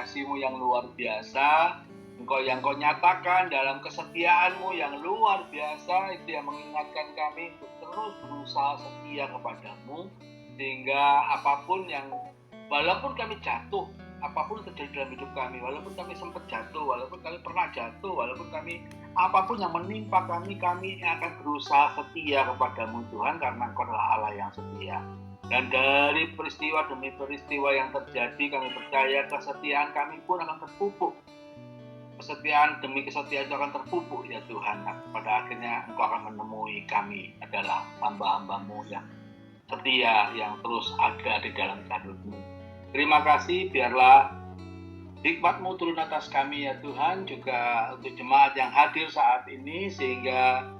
kasih-Mu yang luar biasa, yang Kau nyatakan dalam kesetiaan-Mu yang luar biasa, itu yang mengingatkan kami untuk terus berusaha setia kepada-Mu, sehingga walaupun kami jatuh, apapun terjadi dalam hidup kami, walaupun kami sempat jatuh, walaupun kami pernah jatuh, walaupun apapun yang menimpa kami akan berusaha setia kepada-Mu Tuhan, karena Engkau adalah Allah yang setia. Dan dari peristiwa demi peristiwa yang terjadi, kami percaya kesetiaan kami pun akan terpupuk. Kesetiaan demi kesetiaan itu akan terpupuk ya Tuhan. Nah, pada akhirnya Engkau akan menemui kami adalah hamba-hamba-Mu yang setia, yang terus ada di dalam jalur-Mu. Terima kasih, biarlah hikmat-Mu turun atas kami ya Tuhan, juga untuk jemaat yang hadir saat ini, sehingga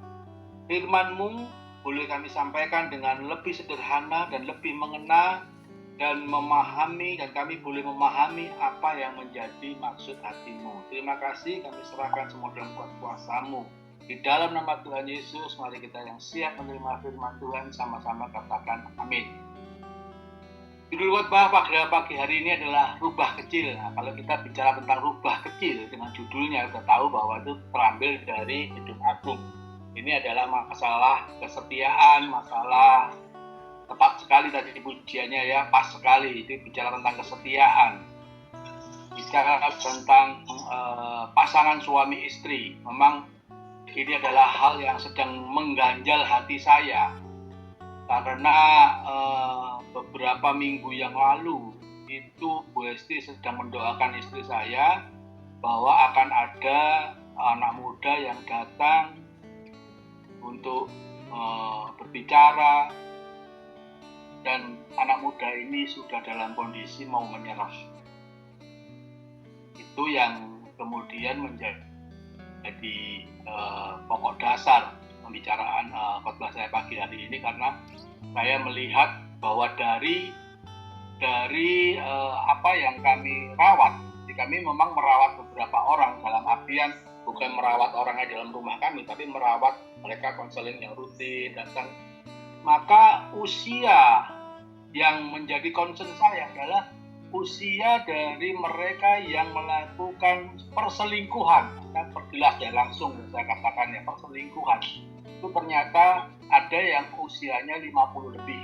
firman-Mu boleh kami sampaikan dengan lebih sederhana dan lebih mengena dan memahami, dan kami boleh memahami apa yang menjadi maksud hati-Mu. Terima kasih, kami serahkan semua dalam kuasa-Mu. Di dalam nama Tuhan Yesus, mari kita yang siap menerima firman Tuhan sama-sama katakan amin. Judul khotbah pada pagi hari ini adalah rubah kecil. Nah, kalau kita bicara tentang rubah kecil dengan judulnya, kita tahu bahwa itu terambil dari Kidung Agung. Ini adalah masalah kesetiaan, masalah tepat sekali tadi pujiannya ya, pas sekali. Itu bicara tentang kesetiaan, bicara tentang pasangan suami istri. Memang ini adalah hal yang sedang mengganjal hati saya, karena beberapa minggu yang lalu itu Bu Esti sedang mendoakan istri saya bahwa akan ada anak muda yang datang untuk berbicara, dan anak muda ini sudah dalam kondisi mau menyerah. Itu yang kemudian menjadi pokok dasar pembicaraan khotbah saya pagi hari ini, karena saya melihat bahwa dari apa yang kami rawat, kami memang merawat beberapa orang, dalam artian bukan merawat orangnya dalam rumah kami, tapi merawat mereka konseling yang rutin datang. Maka usia yang menjadi concern saya adalah usia dari mereka yang melakukan perselingkuhan. Kita perjelas ya, langsung saya katakan ya, perselingkuhan. Itu ternyata ada yang usianya 50 lebih.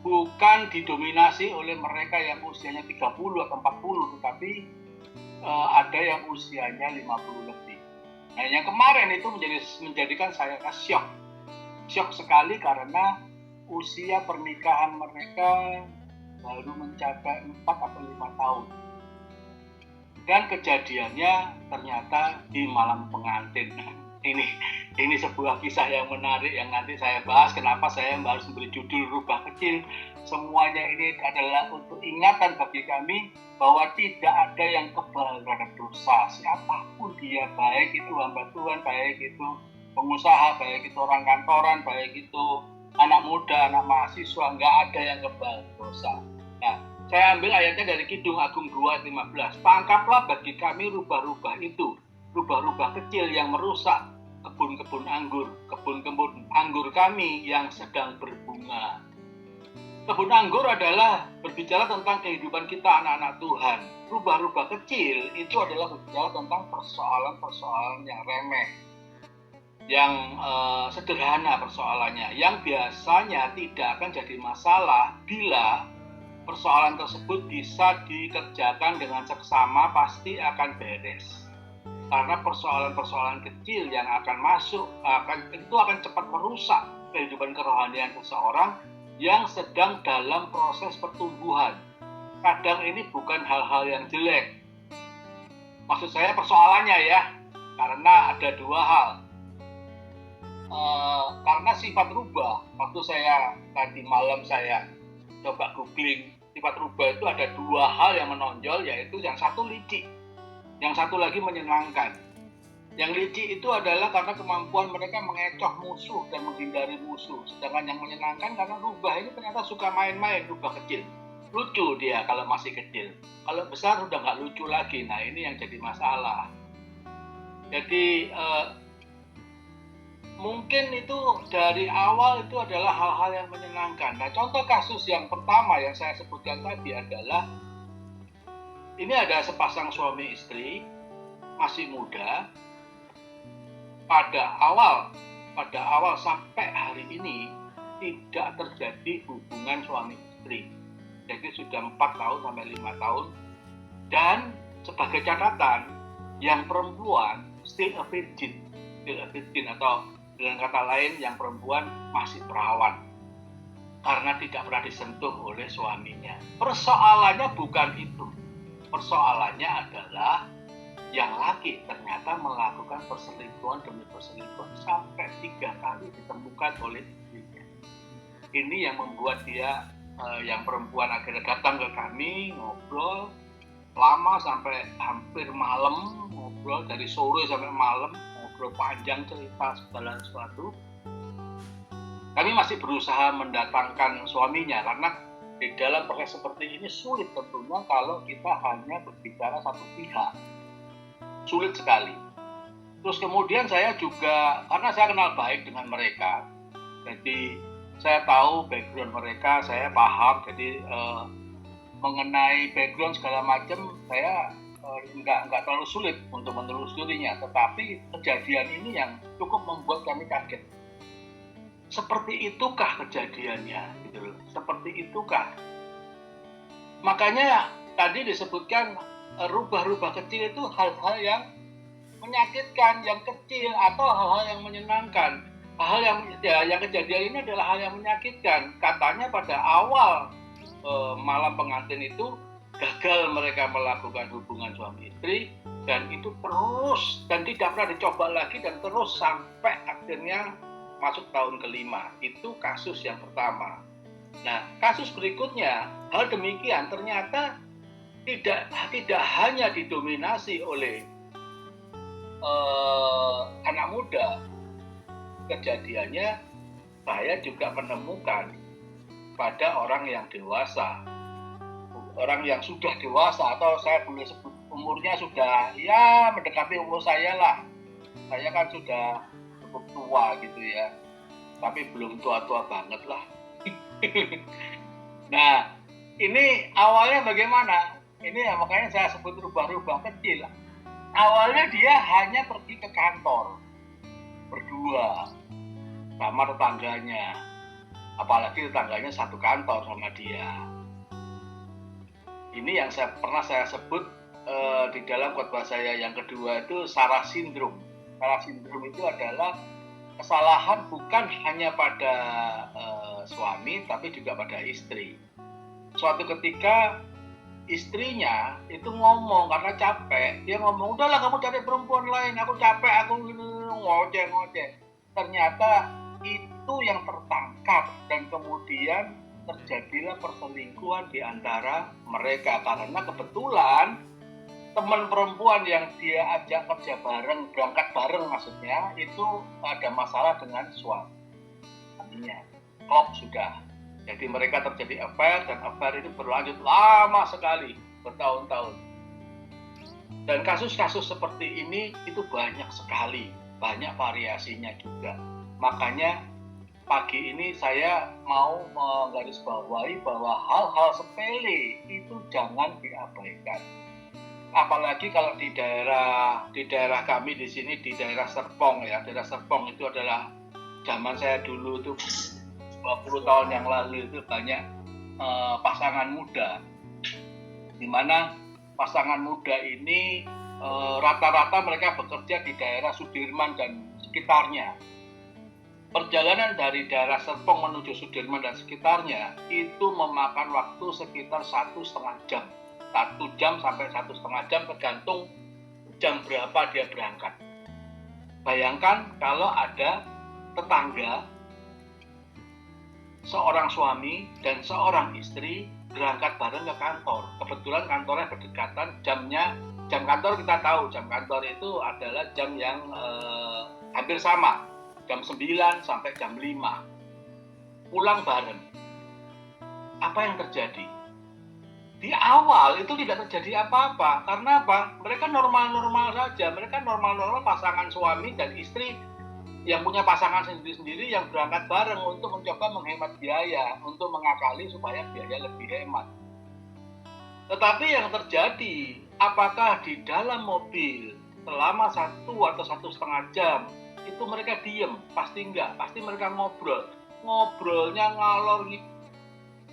Bukan didominasi oleh mereka yang usianya 30 atau 40, tetapi ada yang usianya 50 lebih. Nah, yang kemarin itu menjadikan saya syok sekali, karena usia pernikahan mereka baru mencapai 4 atau 5 tahun. Dan kejadiannya ternyata di malam pengantin. Ini sebuah kisah yang menarik yang nanti saya bahas. Kenapa saya harus memberi judul rubah kecil? Semuanya ini adalah untuk ingatan bagi kami bahwa tidak ada yang kebal terhadap dosa. Siapapun dia, baik itu hamba Tuhan, baik itu pengusaha, baik itu orang kantoran, baik itu anak muda, anak mahasiswa, nggak ada yang kebal dosa. Nah, saya ambil ayatnya dari Kidung Agung 2:15. Tangkaplah bagi kami rubah-rubah itu, rubah-rubah kecil yang merusak kebun-kebun anggur kami yang sedang berbunga. Kebun anggur adalah berbicara tentang kehidupan kita anak-anak Tuhan. Rubah-rubah kecil itu adalah berbicara tentang persoalan-persoalan yang remeh, yang sederhana persoalannya, yang biasanya tidak akan jadi masalah bila persoalan tersebut bisa dikerjakan dengan seksama, pasti akan beres. Karena persoalan-persoalan kecil yang akan masuk itu akan cepat merusak kehidupan kerohanian seseorang yang sedang dalam proses pertumbuhan. Kadang ini bukan hal-hal yang jelek. Maksud saya persoalannya ya, karena ada dua hal. Karena sifat rubah, waktu saya tadi malam saya coba googling, sifat rubah itu ada dua hal yang menonjol, yaitu yang satu licik, yang satu lagi menyenangkan. Yang licik itu adalah karena kemampuan mereka mengecoh musuh dan menghindari musuh. Sedangkan yang menyenangkan karena rubah ini ternyata suka main-main, rubah kecil. Lucu dia kalau masih kecil. Kalau besar udah nggak lucu lagi. Nah, ini yang jadi masalah. Jadi mungkin itu dari awal itu adalah hal-hal yang menyenangkan. Nah, contoh kasus yang pertama yang saya sebutkan tadi adalah Ini ada sepasang suami istri masih muda. Pada awal sampai hari ini tidak terjadi hubungan suami istri. Jadi sudah 4 tahun sampai 5 tahun. Dan sebagai catatan, yang perempuan still a virgin atau dengan kata lain yang perempuan masih perawan karena tidak pernah disentuh oleh suaminya. Persoalannya bukan itu. Persoalannya adalah yang laki ternyata melakukan perselingkuhan demi perselingkuhan sampai 3 kali ditemukan oleh istrinya. Ini yang membuat dia yang perempuan akhirnya datang ke kami, ngobrol lama sampai hampir malam, ngobrol dari sore sampai malam, ngobrol panjang cerita segala sesuatu. Kami masih berusaha mendatangkan suaminya karena di dalam proses seperti ini sulit tentunya kalau kita hanya berbicara satu pihak. Sulit sekali. Terus kemudian saya juga, karena saya kenal baik dengan mereka, jadi saya tahu background mereka, saya paham, jadi mengenai background segala macam saya nggak terlalu sulit untuk menelusurinya, tetapi kejadian ini yang cukup membuat kami kaget. Seperti itukah kejadiannya? Gitu loh. Seperti itukah? Makanya tadi disebutkan rubah-rubah kecil itu hal-hal yang menyakitkan, yang kecil, atau hal-hal yang menyenangkan. Hal yang kejadian ini adalah hal yang menyakitkan. Katanya pada awal malam pengantin itu gagal mereka melakukan hubungan suami istri, dan itu terus dan tidak pernah dicoba lagi dan terus sampai akhirnya masuk tahun kelima. Itu kasus yang pertama. Nah, kasus berikutnya hal demikian ternyata tidak hanya didominasi oleh anak muda. Kejadiannya saya juga menemukan pada orang yang dewasa, orang yang sudah dewasa, atau saya boleh sebut umurnya sudah ya mendekati umur saya lah. Saya kan sudah cukup tua gitu ya, tapi belum tua-tua banget lah. Nah, ini awalnya bagaimana? Ini ya, makanya saya sebut rubah-rubah kecil. Awalnya dia hanya pergi ke kantor berdua sama tetangganya, apalagi tetangganya satu kantor sama dia. Ini yang pernah saya sebut di dalam khotbah saya yang kedua itu Sarah Syndrome. Sarah Syndrome itu adalah kesalahan bukan hanya pada suami tapi juga pada istri. Suatu ketika istrinya itu ngomong karena capek, dia ngomong, udahlah kamu cari perempuan lain, aku capek, aku ngoceh. Ternyata itu yang tertangkap dan kemudian terjadilah perselingkuhan di antara mereka karena kebetulan teman perempuan yang dia ajak kerja bareng, berangkat bareng maksudnya, itu ada masalah dengan suaminya. Klop sudah. Jadi mereka terjadi affair, dan affair itu berlanjut lama sekali, bertahun-tahun. Dan kasus-kasus seperti ini itu banyak sekali, banyak variasinya juga. Makanya pagi ini saya mau menggarisbawahi bahwa hal-hal sepele itu jangan diabaikan. Apalagi kalau di daerah kami di sini, di daerah Serpong ya. Daerah Serpong itu adalah zaman saya dulu itu 20 tahun yang lalu itu banyak pasangan muda, di mana pasangan muda ini rata-rata mereka bekerja di daerah Sudirman dan sekitarnya. Perjalanan dari daerah Serpong menuju Sudirman dan sekitarnya itu memakan waktu sekitar 1,5 jam. 1 jam sampai 1,5 jam tergantung jam berapa dia berangkat. Bayangkan kalau ada tetangga, seorang suami dan seorang istri berangkat bareng ke kantor. Kebetulan kantornya berdekatan, jam kantor kita tahu, jam kantor itu adalah jam yang hampir sama, jam 9 sampai jam 5. Pulang bareng. Apa yang terjadi? Di awal itu tidak terjadi apa-apa. Karena apa? Mereka normal-normal saja. Mereka normal-normal pasangan suami dan istri yang punya pasangan sendiri-sendiri yang berangkat bareng untuk mencoba menghemat biaya, untuk mengakali supaya biaya lebih hemat. Tetapi yang terjadi, apakah di dalam mobil selama 1 atau 1,5 jam itu mereka diem? Pasti enggak, pasti mereka ngobrol. Ngobrolnya ngalor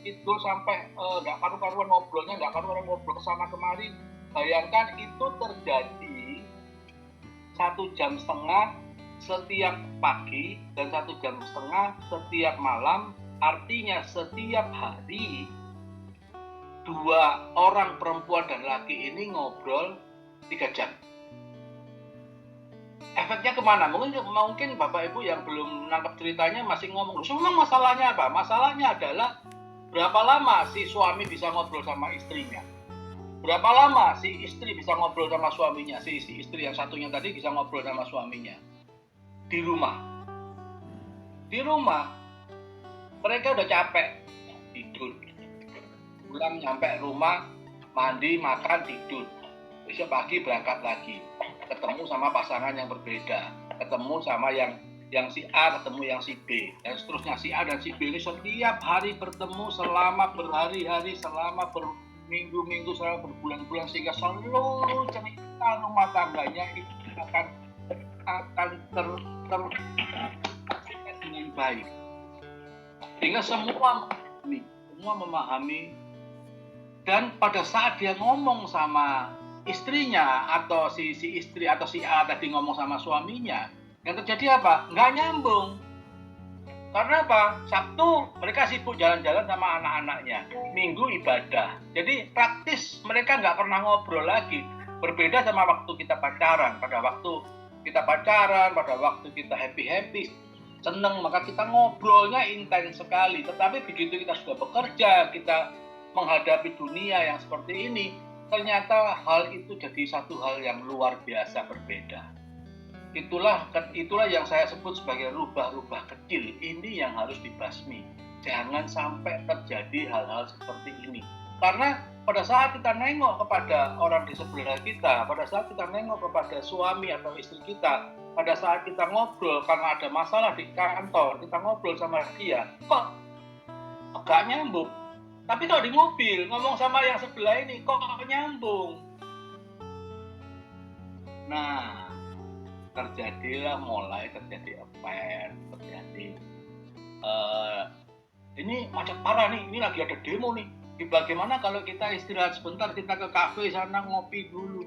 itu sampai nggak karu-karuan ngobrolnya, nggak karu-karuan ngobrol kesana kemari. Bayangkan itu terjadi 1,5 jam setiap pagi dan 1,5 jam setiap malam. Artinya setiap hari 2 orang perempuan dan laki ini ngobrol 3 jam. Efeknya kemana? Mungkin Bapak Ibu yang belum nangkep ceritanya masih ngomong, memang masalahnya apa? Masalahnya adalah berapa lama si suami bisa ngobrol sama istrinya? Berapa lama si istri bisa ngobrol sama suaminya? Si istri yang satunya tadi bisa ngobrol sama suaminya. Di rumah. Di rumah mereka udah capek, tidur. Pulang nyampe rumah, mandi, makan, tidur. Besok pagi berangkat lagi. Ketemu sama pasangan yang berbeda. Ketemu sama yang si A, ketemu yang si B. Dan seterusnya si A dan si B ini setiap hari bertemu selama berhari-hari, selama berminggu-minggu, selama berbulan-bulan, sehingga seluruh cerita rumah tangganya itu akan dengan baik. Sehingga semua memahami, dan pada saat dia ngomong sama istrinya atau si istri atau si A tadi ngomong sama suaminya, yang terjadi apa? Nggak nyambung. Karena apa? Sabtu mereka sibuk jalan-jalan sama anak-anaknya, Minggu ibadah. Jadi praktis mereka nggak pernah ngobrol lagi. Berbeda sama waktu kita pacaran. Pada waktu kita happy-happy, seneng, maka kita ngobrolnya intens sekali. Tetapi begitu kita sudah bekerja, kita menghadapi dunia yang seperti ini, ternyata hal itu jadi satu hal yang luar biasa berbeda. Itulah yang saya sebut sebagai rubah-rubah kecil. Ini yang harus dibasmi. Jangan sampai terjadi hal-hal seperti ini. Karena pada saat kita nengok kepada orang di sebelah kita, pada saat kita nengok kepada suami atau istri kita, pada saat kita ngobrol karena ada masalah di kantor, kita ngobrol sama dia, kok gak nyambung. Tapi kalau di mobil, ngomong sama yang sebelah ini, kok nyambung. Nah, mulai terjadi affair, ini macet parah nih, ini lagi ada demo nih. Bagaimana kalau kita istirahat sebentar, kita ke kafe sana ngopi dulu.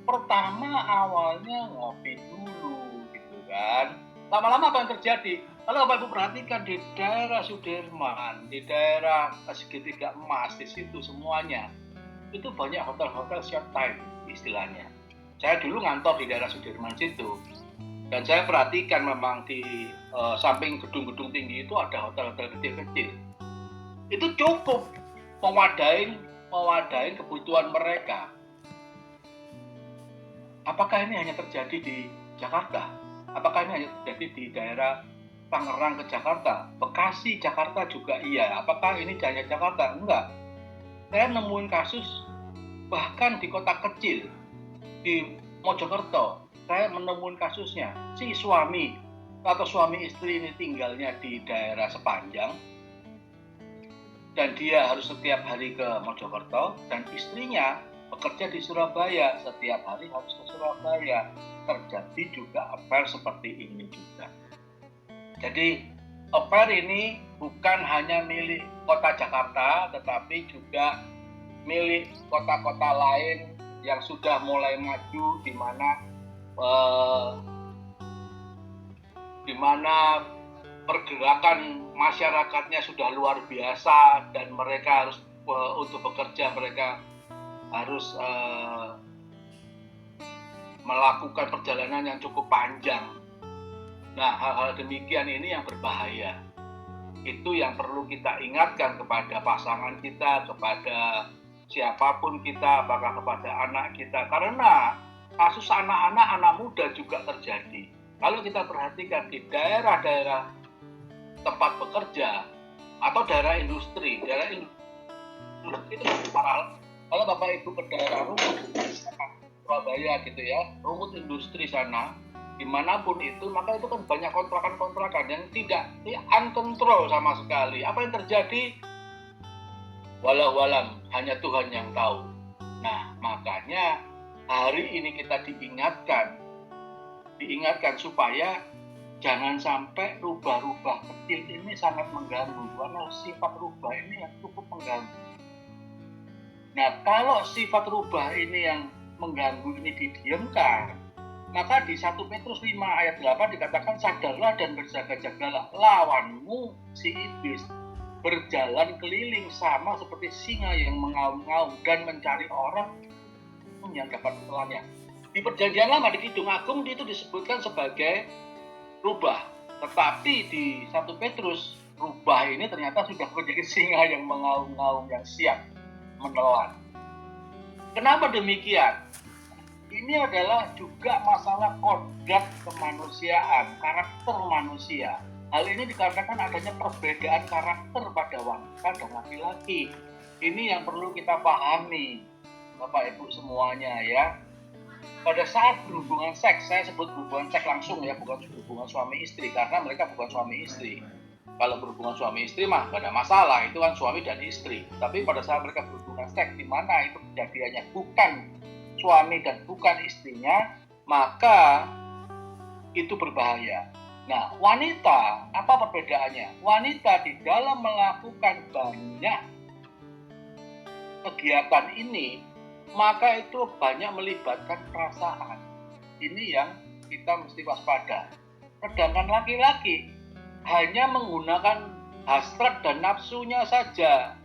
Pertama awalnya ngopi dulu gitu kan. Lama-lama apa yang terjadi? Kalau Bapak Ibu perhatikan di daerah Sudirman, di daerah segitiga emas, di situ semuanya itu banyak hotel-hotel short time istilahnya. Saya dulu ngantor di daerah Sudirman situ, dan saya perhatikan memang di samping gedung-gedung tinggi itu ada hotel-hotel kecil-kecil. Itu cukup mewadain kebutuhan mereka. Apakah ini hanya terjadi di Jakarta? Apakah ini hanya terjadi di daerah Tangerang ke Jakarta? Bekasi, Jakarta juga iya. Apakah ini hanya Jakarta? Enggak. Saya nemuin kasus bahkan di kota kecil, di Mojokerto. Saya menemukan kasusnya. Si suami atau suami istri ini tinggalnya di daerah Sepanjang, dan dia harus setiap hari ke Mojokerto, dan istrinya bekerja di Surabaya, setiap hari harus ke Surabaya. Terjadi juga affair seperti ini juga. Jadi affair ini bukan hanya milik kota Jakarta, tetapi juga milik kota-kota lain yang sudah mulai maju, di mana pergerakan masyarakatnya sudah luar biasa, dan mereka harus untuk bekerja, mereka harus melakukan perjalanan yang cukup panjang. Nah, hal-hal demikian ini yang berbahaya. Itu yang perlu kita ingatkan kepada pasangan kita, kepada siapapun kita, apakah kepada anak kita. Karena kasus anak muda juga terjadi. Kalau kita perhatikan di daerah-daerah tempat bekerja atau daerah industri itu parah. Kalau Bapak Ibu ke daerah Rumut, Surabaya gitu ya, Rumut industri sana, dimanapun itu, maka itu kan banyak kontrakan-kontrakan yang tidak uncontrol sama sekali. Apa yang terjadi? Walau alam, hanya Tuhan yang tahu. Nah, makanya hari ini kita diingatkan supaya jangan sampai rubah-rubah kecil ini sangat mengganggu, karena sifat rubah ini yang cukup mengganggu. Nah, kalau sifat rubah ini yang mengganggu ini didiamkan, maka di 1 Petrus 5 ayat 8 dikatakan, sadarlah dan berjaga-jagalah, lawanmu si iblis berjalan keliling sama seperti singa yang mengaum-ngaum dan mencari orang yang dapat menelannya. Di Perjanjian Lama di Kidung Agung itu disebutkan sebagai rubah, tetapi di 1 Petrus rubah ini ternyata sudah menjadi singa yang mengaum-ngaum yang siap menelan. Kenapa demikian? Ini adalah juga masalah kodrat kemanusiaan, karakter manusia. Hal ini dikarenakan adanya perbedaan karakter pada wanita dan laki-laki. Ini yang perlu kita pahami, Bapak Ibu semuanya ya. Pada saat berhubungan seks, saya sebut hubungan seks langsung ya, bukan hubungan suami istri, karena mereka bukan suami istri. Kalau berhubungan suami istri mah gak ada masalah, itu kan suami dan istri. Tapi pada saat mereka berhubungan seks, di mana itu kejadiannya bukan suami dan bukan istrinya, maka itu berbahaya. Nah, wanita, apa perbedaannya? Wanita di dalam melakukan banyak kegiatan ini, maka itu banyak melibatkan perasaan. Ini yang kita mesti waspada. Sedangkan laki-laki hanya menggunakan hasrat dan nafsunya saja.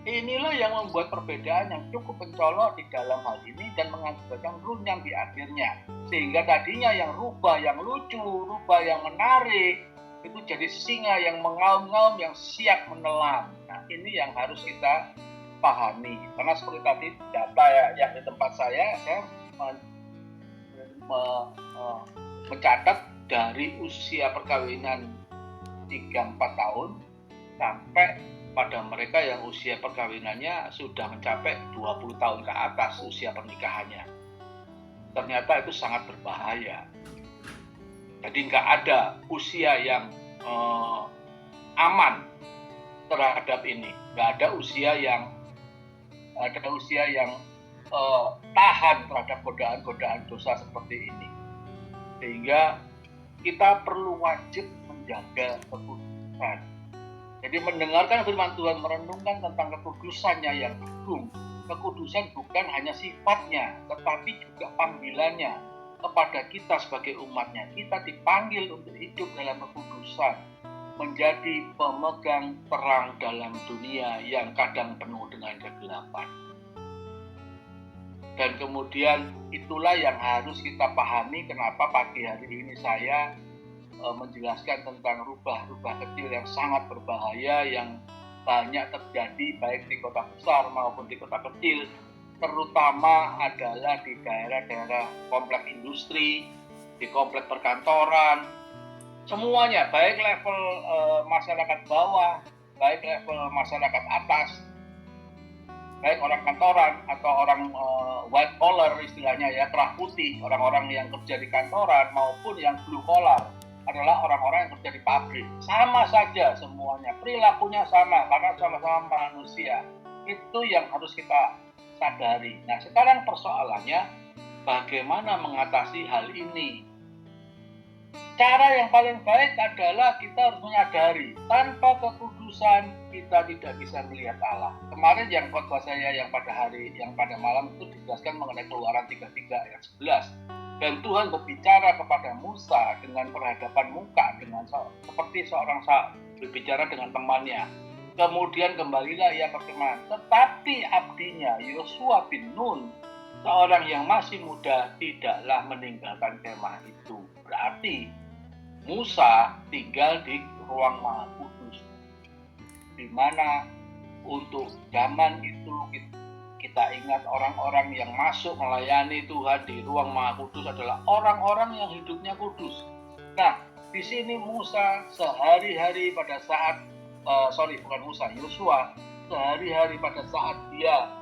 Inilah yang membuat perbedaan yang cukup mencolok di dalam hal ini dan mengakibatkan runyam di akhirnya. Sehingga tadinya yang rubah, yang lucu, rubah yang menarik, itu jadi singa yang mengaum-ngaum, yang siap menelan. Nah, ini yang harus kita pahami. Karena seperti tadi data yang di tempat saya mencatat dari usia perkawinan 3-4 tahun sampai pada mereka yang usia perkawinannya sudah mencapai 20 tahun ke atas usia pernikahannya. Ternyata itu sangat berbahaya. Jadi nggak ada usia yang aman terhadap ini. Nggak ada usia yang tahan terhadap godaan-godaan dosa seperti ini. Sehingga kita perlu wajib menjaga kekudusan. Jadi mendengarkan firman Tuhan, merenungkan tentang kekudusannya yang agung. Kekudusan bukan hanya sifatnya, tetapi juga panggilannya kepada kita sebagai umatnya. Kita dipanggil untuk hidup dalam kekudusan, menjadi pemegang terang dalam dunia yang kadang penuh dengan kegelapan. Dan kemudian itulah yang harus kita pahami kenapa pagi hari ini saya menjelaskan tentang rubah-rubah kecil yang sangat berbahaya yang banyak terjadi baik di kota besar maupun di kota kecil, terutama adalah di daerah-daerah komplek industri, di komplek perkantoran, semuanya, baik level masyarakat bawah, baik level masyarakat atas, baik orang kantoran atau orang white collar istilahnya ya, kerah putih, orang-orang yang kerja di kantoran maupun yang blue collar adalah orang-orang yang kerja di pabrik. Sama saja semuanya, perilakunya sama karena sama-sama manusia. Itu yang harus kita sadari. Nah, sekarang persoalannya bagaimana mengatasi hal ini? Cara yang paling baik adalah kita harus menyadari tanpa kekudusan kita tidak bisa melihat Allah. Kemarin yang khotbah saya yang pada malam itu dijelaskan mengenai Keluaran 33 ayat 11. Dan Tuhan berbicara kepada Musa dengan berhadapan muka, dengan seperti seorang berbicara dengan temannya. Kemudian kembalilah ia berfirman, tetapi abdinya Yosua bin Nun, seorang yang masih muda, tidaklah meninggalkan kemah itu. Berarti Musa tinggal di ruang Maha Kudus, di mana untuk zaman itu kita ingat orang-orang yang masuk melayani Tuhan di ruang Maha Kudus adalah orang-orang yang hidupnya kudus. Nah, di sini Musa sehari-hari pada saat Yosua sehari-hari pada saat dia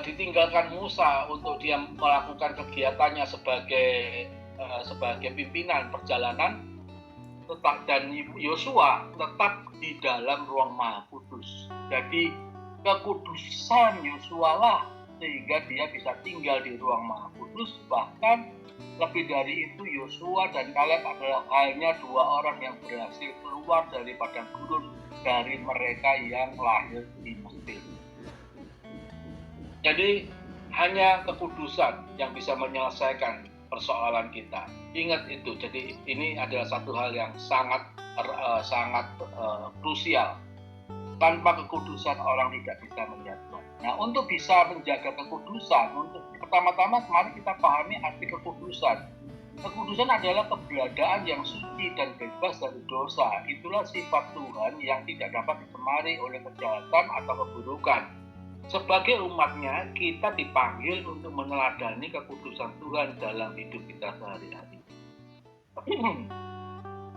ditinggalkan Musa untuk dia melakukan kegiatannya sebagai pimpinan perjalanan, dan Yosua tetap di dalam ruang Maha Kudus. Jadi kekudusan Yosua lah sehingga dia bisa tinggal di ruang Maha Kudus. Bahkan lebih dari itu, Yosua dan Kaleb adalah hanya 2 orang yang berhasil keluar dari padang gurun dari mereka yang lahir di Mesir. Jadi hanya kekudusan yang bisa menyelesaikan persoalan kita. Ingat itu. Jadi ini adalah satu hal yang sangat krusial. Tanpa kekudusan orang tidak bisa melihat Tuhan. Nah, untuk bisa menjaga kekudusan, pertama-tama mari kita pahami arti kekudusan. Kekudusan adalah keberadaan yang suci dan bebas dari dosa. Itulah sifat Tuhan yang tidak dapat dicemari oleh kejahatan atau keburukan. Sebagai umatnya, kita dipanggil untuk meneladani kekudusan Tuhan dalam hidup kita sehari-hari.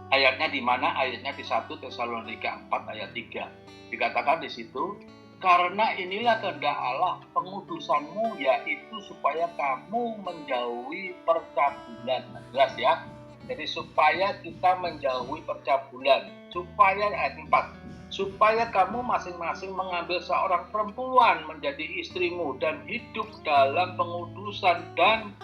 Ayatnya di mana? Ayatnya di 1 Tesalonika 4 ayat 3. Dikatakan di situ, karena inilah kehendak Allah pengudusanmu, yaitu supaya kamu menjauhi percabulan. Nah, jelas ya. Jadi supaya kita menjauhi percabulan. Supaya ayat 4. Supaya kamu masing-masing mengambil seorang perempuan menjadi istrimu dan hidup dalam pengudusan dan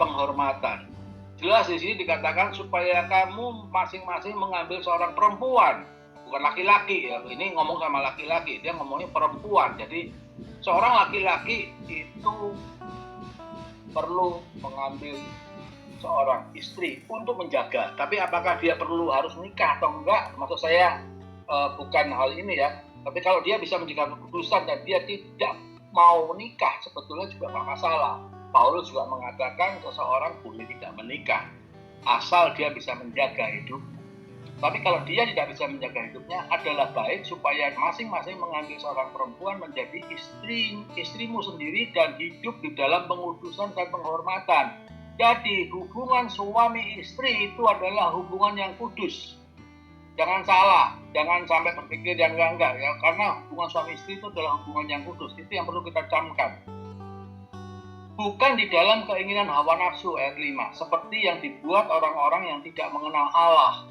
penghormatan. Jelas di sini dikatakan supaya kamu masing-masing mengambil seorang perempuan, bukan laki-laki ya. Ini ngomong sama laki-laki, dia ngomongnya perempuan. Jadi seorang laki-laki itu perlu mengambil seorang istri untuk menjaga. Tapi apakah dia perlu harus nikah atau enggak? Maksud saya bukan hal ini ya. Tapi kalau dia bisa menjaga kekudusan dan dia tidak mau menikah, sebetulnya juga nggak masalah. Paulus juga mengatakan seseorang boleh tidak menikah asal dia bisa menjaga hidup. Tapi kalau dia tidak bisa menjaga hidupnya, adalah baik supaya masing-masing mengambil seorang perempuan menjadi istrimu sendiri dan hidup di dalam pengudusan dan penghormatan. Jadi hubungan suami istri itu adalah hubungan yang kudus. Jangan salah, jangan sampai berpikir yang enggak ya, karena hubungan suami istri itu adalah hubungan yang kudus. Itu yang perlu kita camkan. Bukan di dalam keinginan hawa nafsu, ayat 5, seperti yang dibuat orang-orang yang tidak mengenal Allah.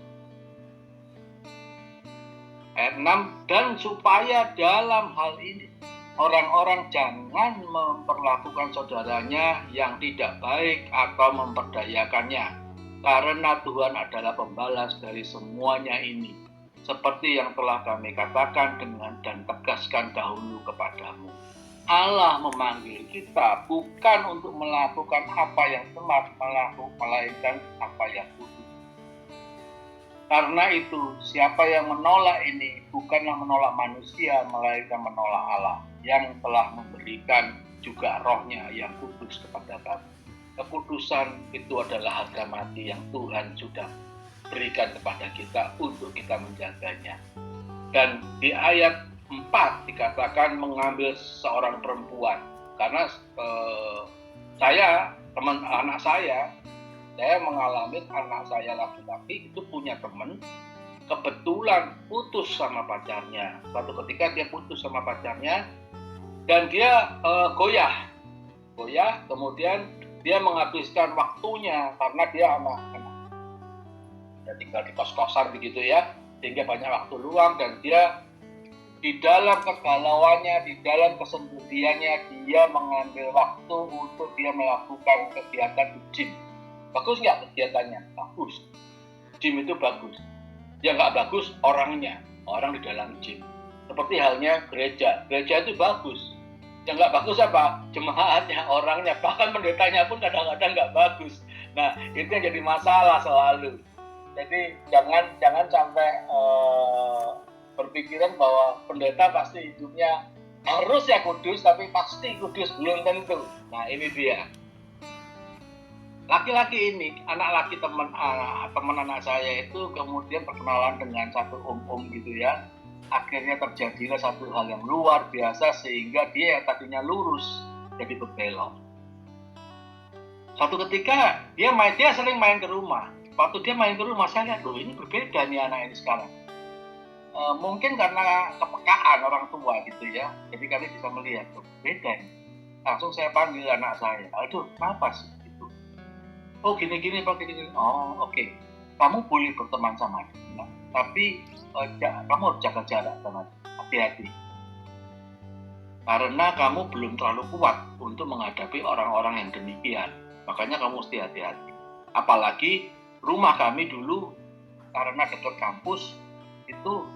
Ayat 6, dan supaya dalam hal ini orang-orang jangan memperlakukan saudaranya yang tidak baik atau memperdayakannya. Karena Tuhan adalah pembalas dari semuanya ini. Seperti yang telah kami katakan dan tegaskan dahulu kepadamu. Allah memanggil kita bukan untuk melakukan apa yang semar, melainkan apa yang kudus. Karena itu, siapa yang menolak ini bukanlah menolak manusia, melainkan menolak Allah yang telah memberikan juga rohnya yang kudus kepada kami. Kekudusan itu adalah harga mati yang Tuhan sudah berikan kepada kita untuk kita menjaganya. Dan di ayat 4 dikatakan mengambil seorang perempuan. Karena anak saya mengalami anak saya laki-laki itu punya teman, kebetulan putus sama pacarnya. Suatu ketika dia putus sama pacarnya dan dia goyah, kemudian dia menghabiskan waktunya karena dia tinggal di kos-kosan begitu ya, sehingga banyak waktu luang dan dia di dalam kegalauannya, di dalam kesendiriannya, dia mengambil waktu untuk dia melakukan kegiatan di gym. Bagus nggak kegiatannya? Bagus. Gym itu bagus. Yang nggak bagus orangnya, orang di dalam gym. Seperti halnya gereja itu bagus. Yang nggak bagus apa? Jemaatnya, orangnya, bahkan pendetanya pun kadang-kadang nggak bagus. Nah, itu yang jadi masalah selalu. Jadi jangan sampai berpikiran bahwa pendeta pasti hidupnya harus ya kudus, tapi pasti kudus belum tentu. Nah, ini dia. Laki-laki ini, teman anak saya itu kemudian perkenalan dengan satu om gitu ya. Akhirnya terjadilah satu hal yang luar biasa sehingga dia yang tadinya lurus jadi berbelok. Suatu ketika dia sering main ke rumah. Waktu dia main ke rumah saya lihat, loh ini berbeda nih anak ini sekarang. Mungkin karena kepekaan orang tua gitu ya. Jadi kami bisa melihat, loh beda nih. Langsung saya panggil anak saya. Aduh, kenapa sih? Gitu. Oh gini-gini Pak, gini-gini. Oh oke. Kamu boleh berteman sama dia. Tapi kamu harus jaga jarak sama dia. Hati-hati. Karena kamu belum terlalu kuat untuk menghadapi orang-orang yang demikian. Makanya kamu mesti hati-hati. Apalagi rumah kami dulu karena dekat kampus itu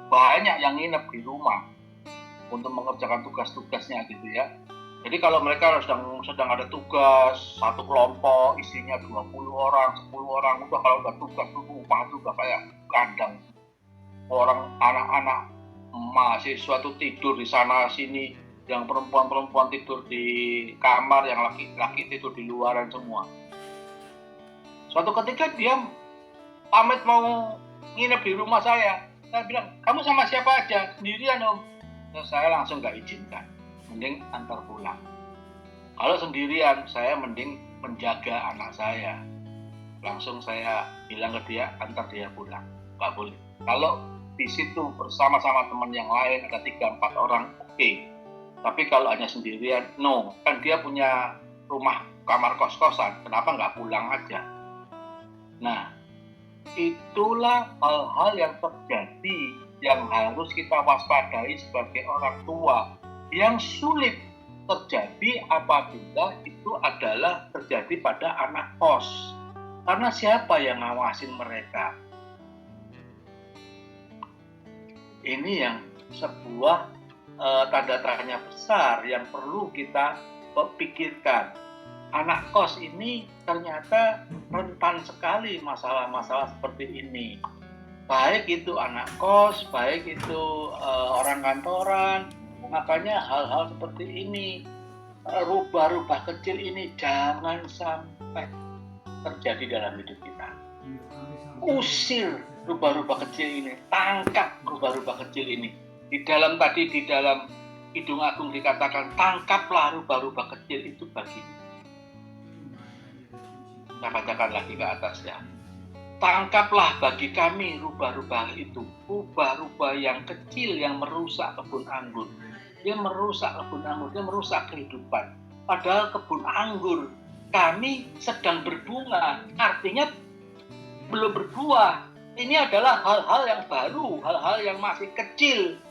banyak yang nginep di rumah untuk mengerjakan tugas-tugasnya gitu ya. Jadi kalau mereka sedang ada tugas, satu kelompok isinya 20 orang, 10 orang, udah kalau udah tugas rumah juga kayak kandang. Orang anak-anak mahasiswa tuh tidur di sana sini, yang perempuan tidur di kamar, yang laki-laki tidur di luaran semua. Suatu ketika dia pamit mau nginep di rumah saya bilang, kamu sama siapa aja? Sendirian om. Terus saya langsung gak izinkan, mending antar pulang. Kalau sendirian, saya mending menjaga anak saya. Langsung saya bilang ke dia, antar dia pulang. Gak boleh. Kalau di situ bersama-sama teman yang lain ada 3-4 orang, oke. Tapi kalau hanya sendirian, no. Kan dia punya rumah kamar kos-kosan, kenapa nggak pulang aja? Nah, itulah hal-hal yang terjadi yang harus kita waspadai sebagai orang tua, yang sulit terjadi apabila itu adalah terjadi pada anak kos. Karena siapa yang ngawasin mereka? Ini yang sebuah tanda tanya besar yang perlu kita pikirkan. Anak kos ini ternyata rentan sekali masalah-masalah seperti ini. Baik itu anak kos, baik itu orang kantoran. Makanya hal-hal seperti ini, rubah-rubah kecil ini jangan sampai terjadi dalam hidup kita. Usir rubah-rubah kecil ini, tangkap rubah-rubah kecil ini. Di dalam Kidung Agung dikatakan, tangkaplah rubah-rubah kecil itu bagimu. Saya bacakan lagi ke atas ya. Tangkaplah bagi kami rubah-rubah itu, rubah-rubah yang kecil yang merusak kebun anggur. Dia merusak kebun anggur, dia merusak kehidupan. Padahal kebun anggur kami sedang berbunga, artinya belum berbuah. Ini adalah hal-hal yang baru, hal-hal yang masih kecil,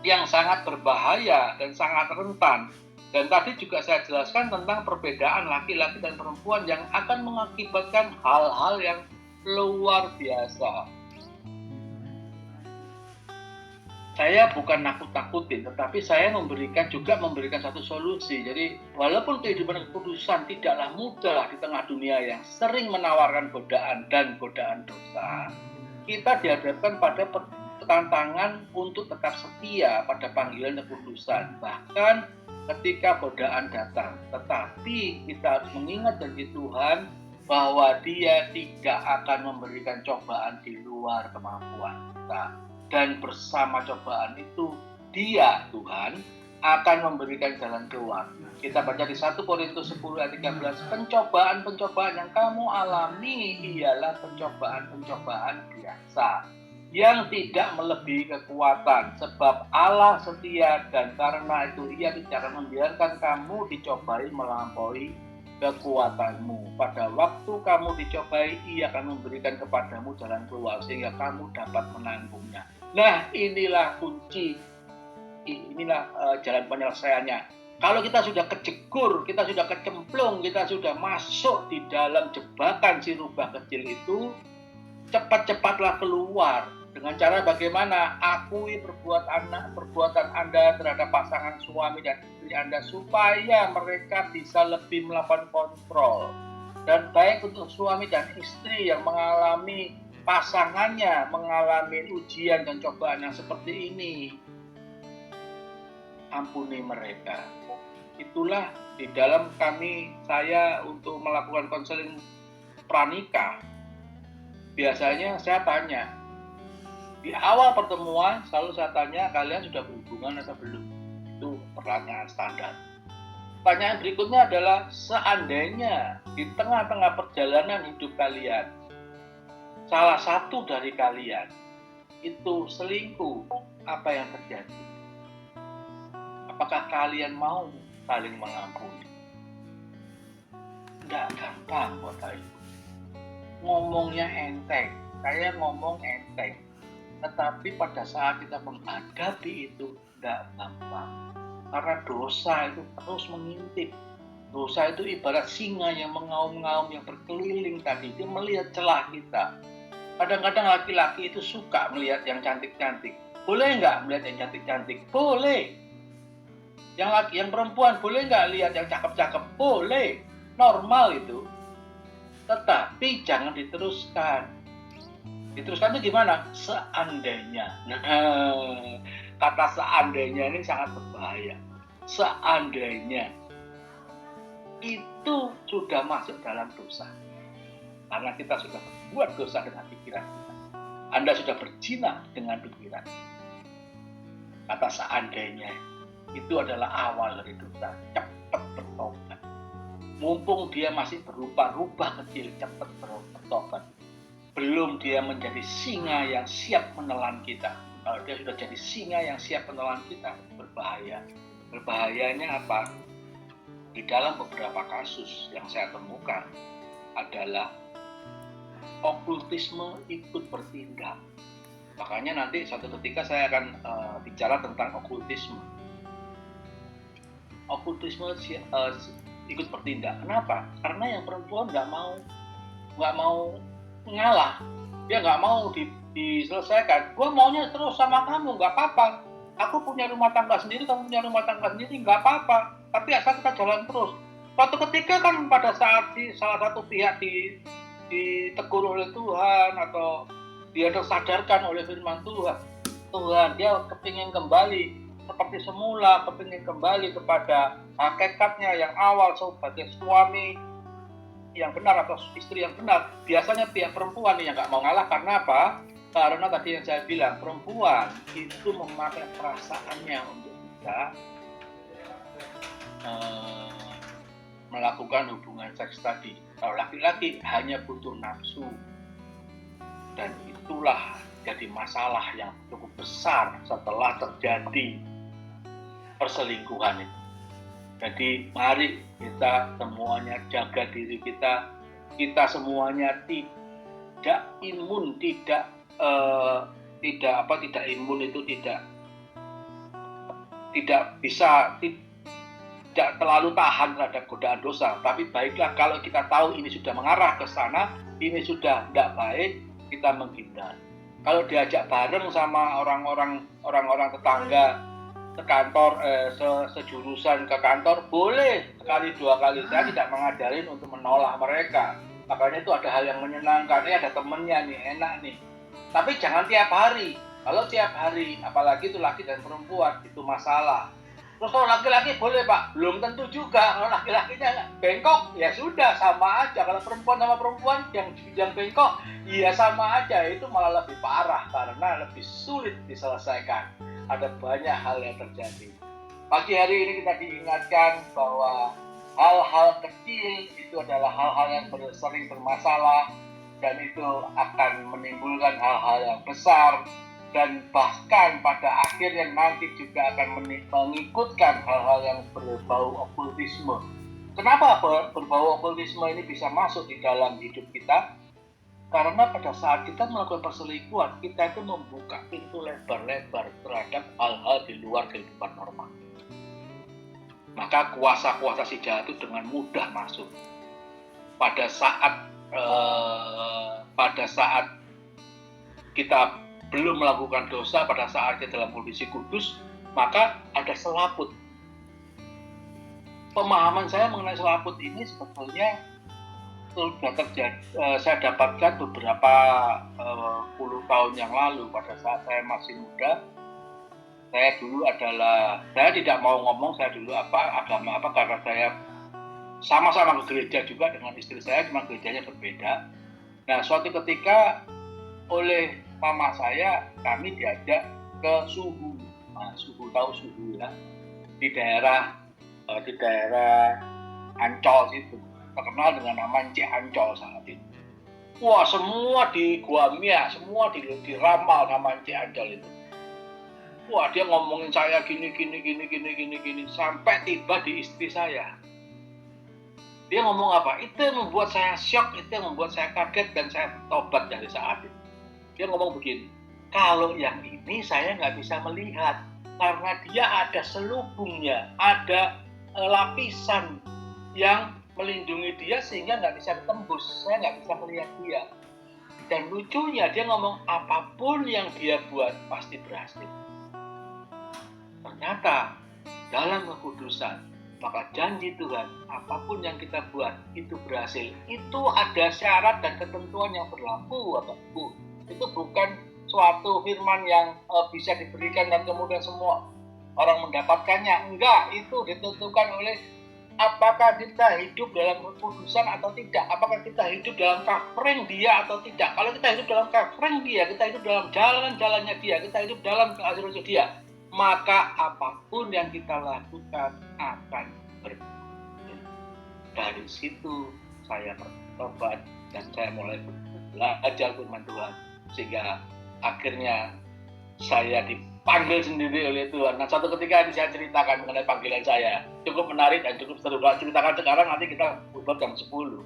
yang sangat berbahaya dan sangat rentan. Dan tadi juga saya jelaskan tentang perbedaan laki-laki dan perempuan yang akan mengakibatkan hal-hal yang luar biasa. Saya bukan nakut-nakutin, tetapi saya memberikan satu solusi. Jadi walaupun kehidupan kekudusan tidaklah mudah di tengah dunia yang sering menawarkan godaan dan godaan dosa, kita dihadapkan pada tantangan untuk tetap setia pada panggilan kekudusan. Bahkan ketika godaan datang, tetapi kita harus mengingat janji Tuhan bahwa Dia tidak akan memberikan cobaan di luar kemampuan kita. Dan bersama cobaan itu, Dia, Tuhan, akan memberikan jalan keluar. Kita baca di 1 Korintus 10 ayat 13, pencobaan-pencobaan yang kamu alami ialah pencobaan-pencobaan biasa, yang tidak melebihi kekuatan, sebab Allah setia dan karena itu Ia tidak akan membiarkan kamu dicobai melampaui kekuatanmu. Pada waktu kamu dicobai, Ia akan memberikan kepadamu jalan keluar sehingga kamu dapat menanggungnya. Nah, inilah kunci, inilah jalan penyelesaiannya. Kalau kita sudah kejegur, kita sudah kecemplung, kita sudah masuk di dalam jebakan si rubah kecil itu, cepat-cepatlah keluar. Dengan cara bagaimana? Akui perbuatan Anda terhadap pasangan suami dan istri Anda supaya mereka bisa lebih melakukan kontrol. Dan baik untuk suami dan istri yang mengalami pasangannya mengalami ujian dan cobaan yang seperti ini, ampuni mereka. Itulah di dalam saya untuk melakukan konseling pranikah. Biasanya saya tanya, di awal pertemuan selalu saya tanya, kalian sudah berhubungan atau belum? Itu pertanyaan standar. Pertanyaan berikutnya adalah, seandainya di tengah-tengah perjalanan hidup kalian, salah satu dari kalian itu selingkuh, apa yang terjadi? Apakah kalian mau saling mengampuni? Tidak gampang Bapak Ibu. Ngomongnya enteng, saya ngomong enteng. Tetapi pada saat kita menghadapi itu tidak gampang. Karena dosa itu terus mengintip. Dosa itu ibarat singa yang mengaum-ngaum, yang berkeliling tadi. Dia melihat celah kita. Kadang-kadang laki-laki itu suka melihat yang cantik-cantik. Boleh nggak melihat yang cantik-cantik? Boleh. Yang perempuan boleh nggak lihat yang cakep-cakep? Boleh. Normal itu. Tetapi jangan diteruskan. Diteruskan itu gimana? Seandainya. Nah, kata seandainya ini sangat berbahaya. Seandainya itu sudah masuk dalam dosa. Karena kita sudah berbuat dosa dengan pikiran kita. Anda sudah berzina dengan pikiran. Kata seandainya itu adalah awal dari dosa. Cepat bertobat. Mumpung dia masih berupa rubah kecil, cepat bertobat. Belum dia menjadi singa yang siap menelan kita. Kalau dia sudah jadi singa yang siap menelan kita, berbahaya. Berbahayanya apa? Di dalam beberapa kasus yang saya temukan adalah okultisme ikut bertindak. Makanya nanti suatu ketika saya akan bicara tentang okultisme. Okultisme ikut bertindak. Kenapa? Karena yang perempuan nggak mau ngalah. Dia nggak mau diselesaikan. Gue maunya terus sama kamu, nggak apa-apa. Aku punya rumah tangga sendiri, kamu punya rumah tangga sendiri, nggak apa-apa. Tapi asal kita jalan terus. Suatu ketika kan pada saat salah satu pihak ditegur oleh Tuhan atau dia tersadarkan oleh firman Tuhan, dia kepingin kembali seperti semula, kepingin kembali kepada hakikatnya yang awal sebagai suami yang benar atau istri yang benar. Biasanya pihak perempuan yang nggak mau ngalah. Karena apa? Karena tadi yang saya bilang, perempuan itu memakai perasaannya untuk bisa melakukan hubungan seks tadi. Kalau laki-laki hanya butuh nafsu. Dan itulah jadi masalah yang cukup besar setelah terjadi perselingkuhan itu. Jadi mari kita semuanya jaga diri kita. Kita semuanya tidak imun, tidak imun itu tidak terlalu tahan terhadap godaan dosa. Tapi baiklah kalau kita tahu ini sudah mengarah ke sana, ini sudah tidak baik, kita menghindar. Kalau diajak bareng sama orang-orang tetangga ke kantor, sejurusan ke kantor, boleh sekali dua kali. Saya tidak mengajarin untuk menolak mereka. Makanya itu ada hal yang menyenangkan. Ini ada temennya nih, enak nih. Tapi jangan tiap hari. Kalau tiap hari, apalagi itu laki dan perempuan, itu masalah. Terus kalau laki-laki boleh Pak? Belum tentu juga. Kalau laki-lakinya bengkok, ya sudah sama aja. Kalau perempuan sama perempuan yang bengkok, ya sama aja. Itu malah lebih parah karena lebih sulit diselesaikan. Ada banyak hal yang terjadi. Pagi hari ini kita diingatkan bahwa hal-hal kecil itu adalah hal-hal yang sering bermasalah dan itu akan menimbulkan hal-hal yang besar dan bahkan pada akhirnya nanti juga akan mengikutkan hal-hal yang berbau okultisme. Kenapa berbau okultisme ini bisa masuk di dalam hidup kita? Karena pada saat kita melakukan perselingkuhan, kita itu membuka pintu lebar-lebar terhadap hal-hal di luar kehidupan normal. Maka kuasa-kuasa si jahat itu dengan mudah masuk. Pada saat kita belum melakukan dosa, pada saat kita dalam kondisi kudus, maka ada selaput. Pemahaman saya mengenai selaput ini sebetulnya sudah terjadi, saya dapatkan beberapa puluh tahun yang lalu pada saat saya masih muda. Saya tidak mau ngomong saya dulu agama apa, karena saya sama-sama ke gereja juga dengan istri saya, cuma gerejanya berbeda. Nah, suatu ketika oleh mama saya, kami diajak ke Suhu. Nah, Suhu, tahu Suhu ya? Di daerah Ancol itu. Terkenal dengan nama Encik Ancol saat itu. Wah, semua di Gua Mia, semua diramal nama Encik Ancol itu. Wah, dia ngomongin saya gini, sampai tiba di istri saya. Dia ngomong apa? Itu yang membuat saya shock, itu yang membuat saya kaget dan saya tobat dari saat itu. Dia ngomong begini, kalau yang ini saya nggak bisa melihat, karena dia ada selubungnya, ada lapisan yang melindungi dia sehingga nggak bisa ditembus, saya nggak bisa melihat dia. Dan lucunya dia ngomong apapun yang dia buat pasti berhasil. Ternyata dalam kekudusan, maka janji Tuhan apapun yang kita buat itu berhasil. Itu ada syarat dan ketentuan yang berlaku, Bapak Ibu. Itu bukan suatu firman yang bisa diberikan dan kemudian semua orang mendapatkannya. Enggak, itu ditentukan oleh apakah kita hidup dalam kekudusan atau tidak, apakah kita hidup dalam covering dia atau tidak. Kalau kita hidup dalam covering dia, kita hidup dalam jalan-jalannya dia, kita hidup dalam keajaiban dia, maka apapun yang kita lakukan akan berhasil. Dari situ saya bertobat dan saya mulai belajar firman Tuhan, sehingga akhirnya saya dipanggil sendiri oleh Tuhan. Nah, suatu ketika saya ceritakan mengenai panggilan saya, cukup menarik dan cukup seru. Kalau ceritakan sekarang nanti kita bubar jam 10.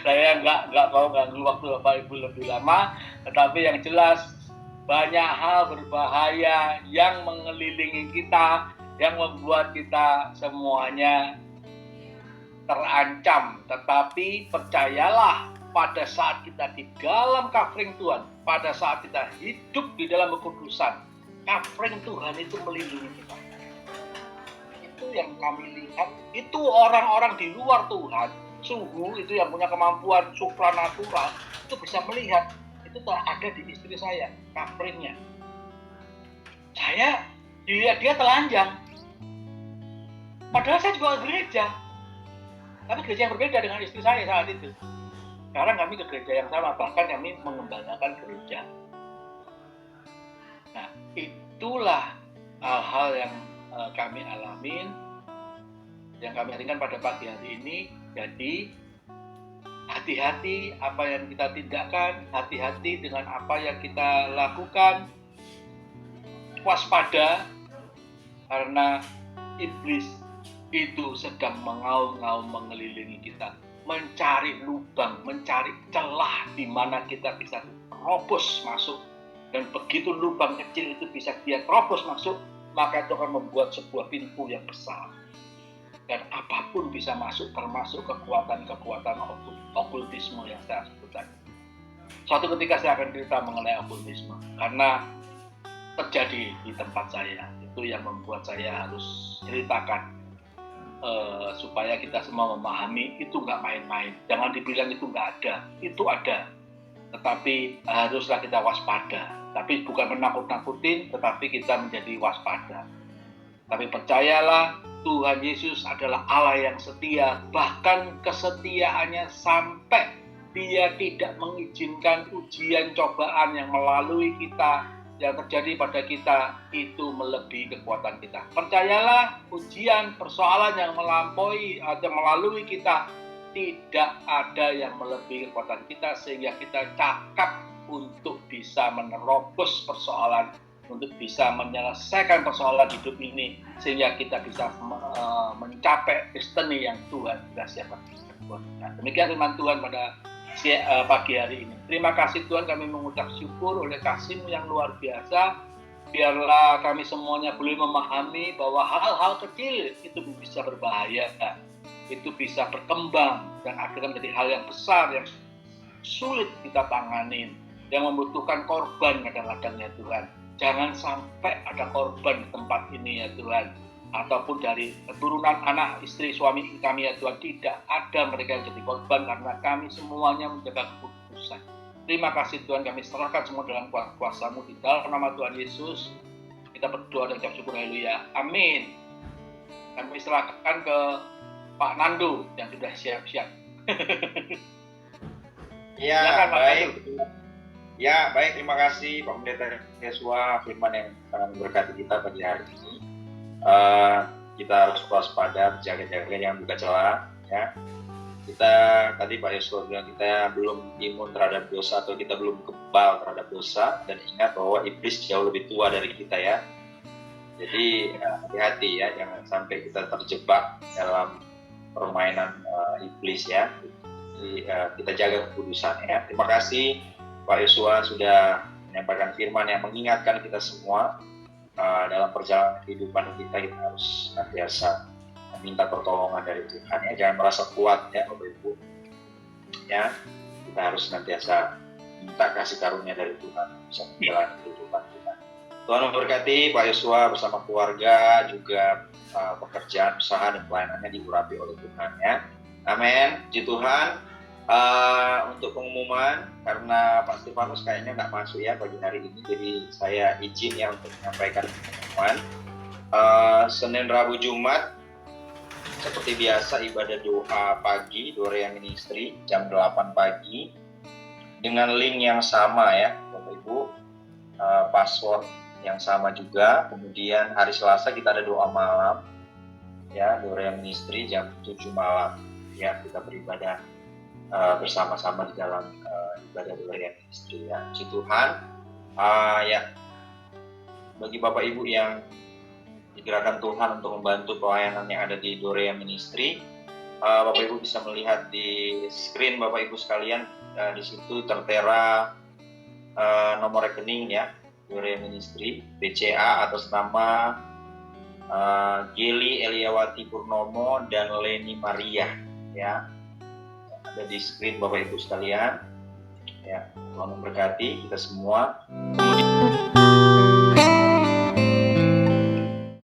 Saya nggak mau ganggu waktu Bapak Ibu lebih lama, tetapi yang jelas banyak hal berbahaya yang mengelilingi kita, yang membuat kita semuanya terancam. Tetapi percayalah, pada saat kita di dalam covering Tuhan, pada saat kita hidup di dalam kekudusan, covering Tuhan itu melindungi kita. Itu yang kami lihat. Itu orang-orang di luar Tuhan, suhu itu yang punya kemampuan supranatural, itu bisa melihat. Itu ada di istri saya, coveringnya. Dia telanjang. Padahal saya juga gereja. Tapi gereja yang berbeda dengan istri saya saat itu. Sekarang kami ke gereja yang sama, bahkan kami mengembangkan gereja. Nah, itulah hal-hal yang kami alamin, yang kami hadirkan pada pagi hari ini. Jadi, hati-hati apa yang kita tindakan, hati-hati dengan apa yang kita lakukan, waspada, karena iblis itu sedang mengaum-ngaum mengelilingi kita, mencari lubang, mencari celah di mana kita bisa terobos masuk. Dan begitu lubang kecil itu bisa dia terobos masuk, maka itu akan membuat sebuah pintu yang besar. Dan apapun bisa masuk, termasuk kekuatan-kekuatan okultisme yang saya sebutkan. Suatu ketika saya akan cerita mengenai okultisme, karena terjadi di tempat saya. Itu yang membuat saya harus ceritakan. Supaya kita semua memahami, itu nggak main-main. Jangan dibilang itu nggak ada, itu ada. Tetapi haruslah kita waspada. Tapi bukan menakut-nakutin, tetapi kita menjadi waspada. Tapi percayalah, Tuhan Yesus adalah Allah yang setia. Bahkan kesetiaannya sampai Dia tidak mengizinkan ujian cobaan yang melalui kita, yang terjadi pada kita, itu melebihi kekuatan kita. Percayalah, ujian, persoalan yang melampaui atau melalui kita, tidak ada yang melebihi kekuatan kita, sehingga kita cakap untuk bisa menerobos persoalan, untuk bisa menyelesaikan persoalan hidup ini, sehingga kita bisa mencapai destiny yang Tuhan sudah siapkan. Nah, demikian firman Tuhan pada pagi hari ini. Terima kasih Tuhan, kami mengucap syukur oleh kasih-Mu yang luar biasa. Biarlah kami semuanya boleh memahami bahwa hal-hal kecil itu bisa berbahaya, itu bisa berkembang dan akhirnya menjadi hal yang besar yang sulit kita tanganin, yang membutuhkan korban kadang-kadang ya Tuhan. Jangan sampai ada korban di tempat ini ya Tuhan, ataupun dari keturunan anak, istri, suami kami ya Tuhan. Tidak ada mereka yang jadi korban, karena kami semuanya menjaga kekudusan. Terima kasih Tuhan, kami serahkan semua dalam kuasa-Mu di dalam nama Tuhan Yesus. Kita berdoa dan ucap syukur, haleluya, amin. Kami serahkan ke Pak Nando yang sudah siap-siap. Ya, baik. Ya, baik, terima kasih Pak Pendeta Yesua, firman yang memberkati kita pagi hari ini. Kita harus waspada, jaga-jaga yang buka celah, ya. Kita tadi Pak Yesua bilang kita belum imun terhadap dosa, atau kita belum kebal terhadap dosa, dan ingat bahwa iblis jauh lebih tua dari kita ya. Jadi hati-hati ya, jangan sampai kita terjebak dalam permainan iblis ya. Jadi kita jaga kekudusan ya. Terima kasih Pak Yesua sudah menyampaikan firman yang mengingatkan kita semua dalam perjalanan kehidupan kita harus senantiasa meminta pertolongan dari Tuhan ya. Jangan merasa kuat ya Bapak Ibu ya, kita harus senantiasa minta kasih karunia dari Tuhan bisa menjalani kehidupan kita. Tuhan memberkati Pak Yosua bersama keluarga, juga pekerjaan, usaha dan pelayanannya diurapi oleh Tuhan ya. Amin. Puji Tuhan. Untuk pengumuman, karena Pak Stefanus kayaknya nggak masuk ya pagi hari ini, jadi saya izin ya untuk menyampaikan pengumuman. Senin, Rabu, Jumat seperti biasa ibadah doa pagi Dorea Ministry jam 8 pagi dengan link yang sama ya Bapak Ibu, password yang sama juga. Kemudian hari Selasa kita ada doa malam ya, Dorea Ministry jam 7 malam ya, kita beribadah bersama-sama di dalam ibadah Dorea Ministry ya. Puji Tuhan. Ya, bagi Bapak Ibu yang digerakkan Tuhan untuk membantu pelayanan yang ada di Dorea Ministry, Bapak Ibu bisa melihat di screen Bapak Ibu sekalian, di situ tertera nomor rekening ya Dorea Ministry, BCA atas nama Geli Eliawati Purnomo dan Leni Maria ya, ada di screen Bapak Ibu sekalian ya. Tuhan memberkati kita semua.